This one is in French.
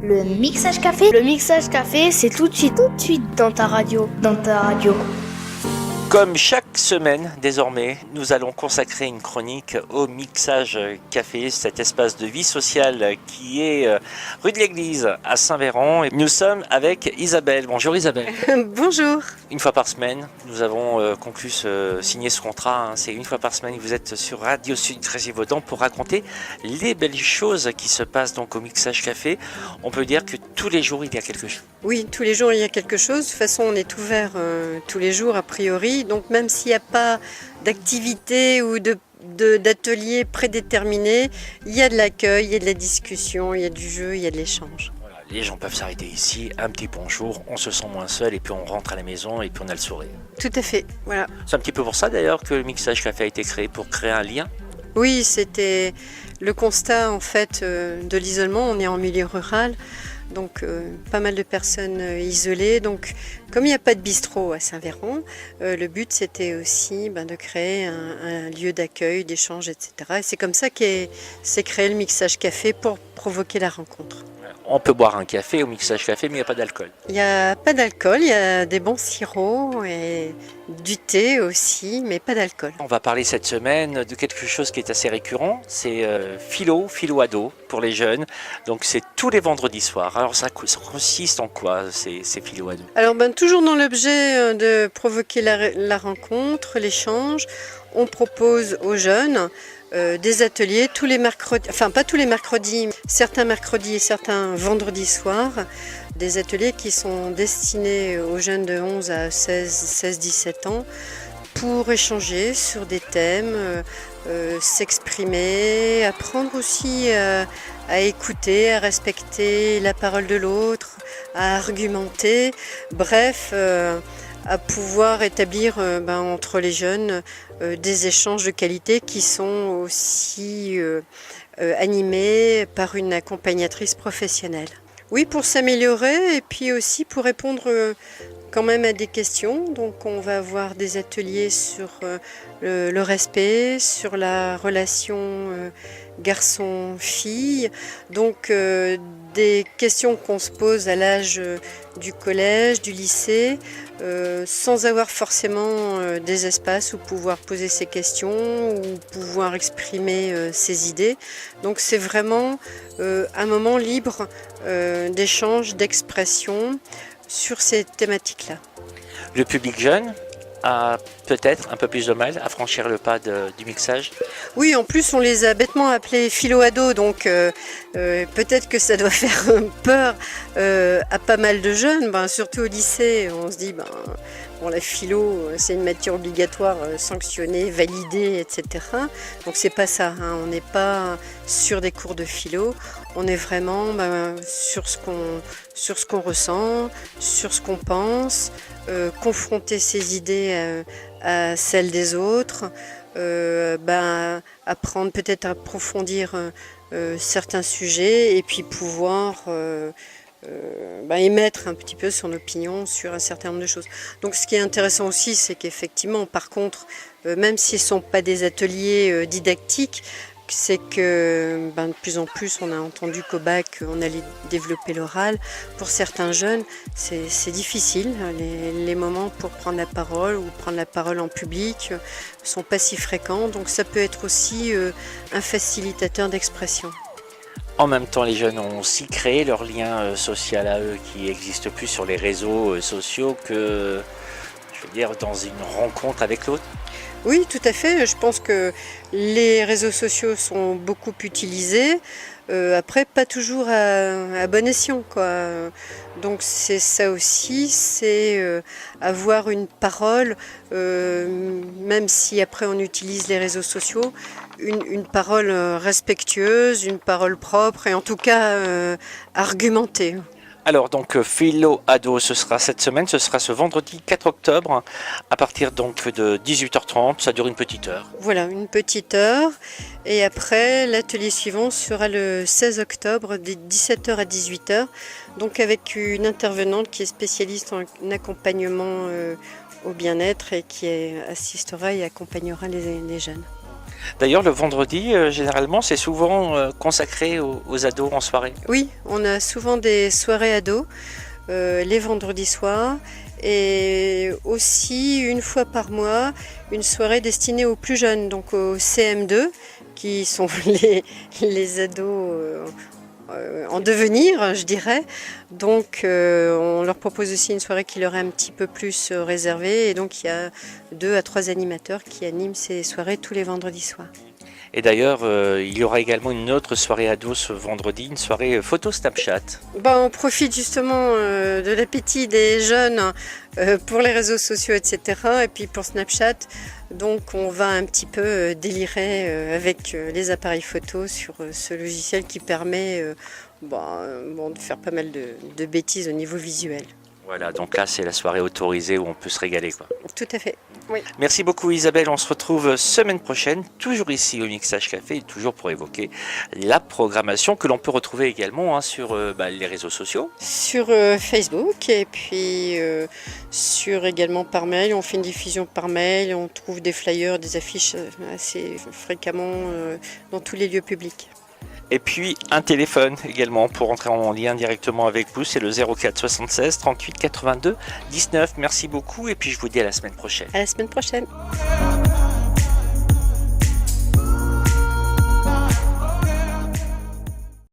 Le mixage café. Le mixage café, c'est tout de suite dans ta radio. Comme chaque semaine, désormais, nous allons consacrer une chronique au mixage café, cet espace de vie sociale qui est rue de l'Église à Saint-Véran. Et nous sommes avec Isabelle. Bonjour Isabelle. Bonjour. Une fois par semaine, nous avons signé ce contrat. C'est une fois par semaine que vous êtes sur Radio Sud Grésivaudan pour raconter les belles choses qui se passent donc au mixage café. On peut dire que tous les jours, il y a quelque chose. Oui, tous les jours, il y a quelque chose. De toute façon, on est ouvert tous les jours, a priori. Donc, même s'il n'y a pas d'activité ou d'atelier prédéterminé, il y a de l'accueil, il y a de la discussion, il y a du jeu, il y a de l'échange. Voilà, les gens peuvent s'arrêter ici, un petit bonjour, on se sent moins seul et puis on rentre à la maison et puis on a le sourire. Tout à fait, voilà. C'est un petit peu pour ça d'ailleurs que le mixage café a été créé, pour créer un lien. Oui, c'était le constat en fait de l'isolement. On est en milieu rural. Donc pas mal de personnes isolées. Donc comme il n'y a pas de bistrot à Saint-Véran, le but c'était aussi de créer un lieu d'accueil, d'échange, etc. Et c'est comme ça qu'est créé le mixage café pour provoquer la rencontre. On peut boire un café au mixage café, mais il n'y a pas d'alcool. Il n'y a pas d'alcool, il y a des bons sirops et du thé aussi, mais pas d'alcool. On va parler cette semaine de quelque chose qui est assez récurrent, c'est philo ado pour les jeunes. Donc c'est tous les vendredis soirs. Alors ça consiste en quoi ces philo ado? Alors toujours dans l'objet de provoquer la rencontre, l'échange, on propose aux jeunes des ateliers tous les mercredis, enfin pas tous les mercredis, certains mercredis et certains vendredis soirs, des ateliers qui sont destinés aux jeunes de 11 à 16-17 ans pour échanger sur des thèmes, s'exprimer, apprendre aussi à écouter, à respecter la parole de l'autre, à argumenter, bref, à pouvoir établir entre les jeunes des échanges de qualité qui sont aussi animés par une accompagnatrice professionnelle. Oui, pour s'améliorer et puis aussi pour répondre quand même à des questions. Donc on va avoir des ateliers sur le respect, sur la relation garçon-fille. Donc des questions qu'on se pose à l'âge du collège, du lycée, sans avoir forcément des espaces où pouvoir poser ses questions ou pouvoir exprimer ses idées. Donc c'est vraiment un moment libre d'échange, d'expression sur ces thématiques-là. Le public jeune a peut-être un peu plus de mal à franchir le pas du mixage. Oui, en plus on les a bêtement appelés philo-ados, donc peut-être que ça doit faire peur à pas mal de jeunes, surtout au lycée. On se dit, la philo, c'est une matière obligatoire sanctionnée, validée, etc. Donc c'est pas ça, on n'est pas sur des cours de philo, on est vraiment sur ce qu'on ressent, sur ce qu'on pense, confronter ses idées à celles des autres, apprendre peut-être à approfondir certains sujets et puis pouvoir émettre un petit peu son opinion sur un certain nombre de choses. Donc ce qui est intéressant aussi, c'est qu'effectivement, par contre, même s'ils ne sont pas des ateliers didactiques, c'est que de plus en plus, on a entendu qu'au bac, on allait développer l'oral. Pour certains jeunes, c'est difficile. Les moments pour prendre la parole ou prendre la parole en public ne sont pas si fréquents. Donc ça peut être aussi un facilitateur d'expression. En même temps, les jeunes ont aussi créé leur lien social à eux qui n'existe plus sur les réseaux sociaux que, dans une rencontre avec l'autre. Oui, tout à fait. Je pense que les réseaux sociaux sont beaucoup utilisés. Après, pas toujours à bon escient, quoi. Donc c'est ça aussi, c'est avoir une parole, même si après on utilise les réseaux sociaux, une parole respectueuse, une parole propre et en tout cas argumentée. Alors donc philo ado, ce sera cette semaine, ce sera ce vendredi 4 octobre à partir donc de 18h30, ça dure une petite heure. Voilà, une petite heure et après l'atelier suivant sera le 16 octobre de 17h à 18h, donc avec une intervenante qui est spécialiste en accompagnement au bien-être et qui assistera et accompagnera les jeunes. D'ailleurs, le vendredi, généralement, c'est souvent consacré aux ados en soirée. Oui, on a souvent des soirées ados les vendredis soirs et aussi une fois par mois une soirée destinée aux plus jeunes, donc aux CM2 qui sont les ados en devenir, je dirais. Donc on leur propose aussi une soirée qui leur est un petit peu plus réservée et donc il y a 2 à 3 animateurs qui animent ces soirées tous les vendredis soirs. Et d'ailleurs, il y aura également une autre soirée ado ce vendredi, une soirée photo Snapchat. On profite justement de l'appétit des jeunes pour les réseaux sociaux, etc. Et puis pour Snapchat, donc on va un petit peu délirer avec les appareils photo sur ce logiciel qui permet de faire pas mal de bêtises au niveau visuel. Voilà, donc là c'est la soirée autorisée où on peut se régaler, quoi. Tout à fait. Oui. Merci beaucoup Isabelle, on se retrouve semaine prochaine, toujours ici au Mixage Café, toujours pour évoquer la programmation que l'on peut retrouver également sur les réseaux sociaux. Sur Facebook et puis sur également par mail, on fait une diffusion par mail, on trouve des flyers, des affiches assez fréquemment dans tous les lieux publics. Et puis un téléphone également pour entrer en lien directement avec vous, c'est le 04 76 38 82 19. Merci beaucoup et puis je vous dis à la semaine prochaine. À la semaine prochaine.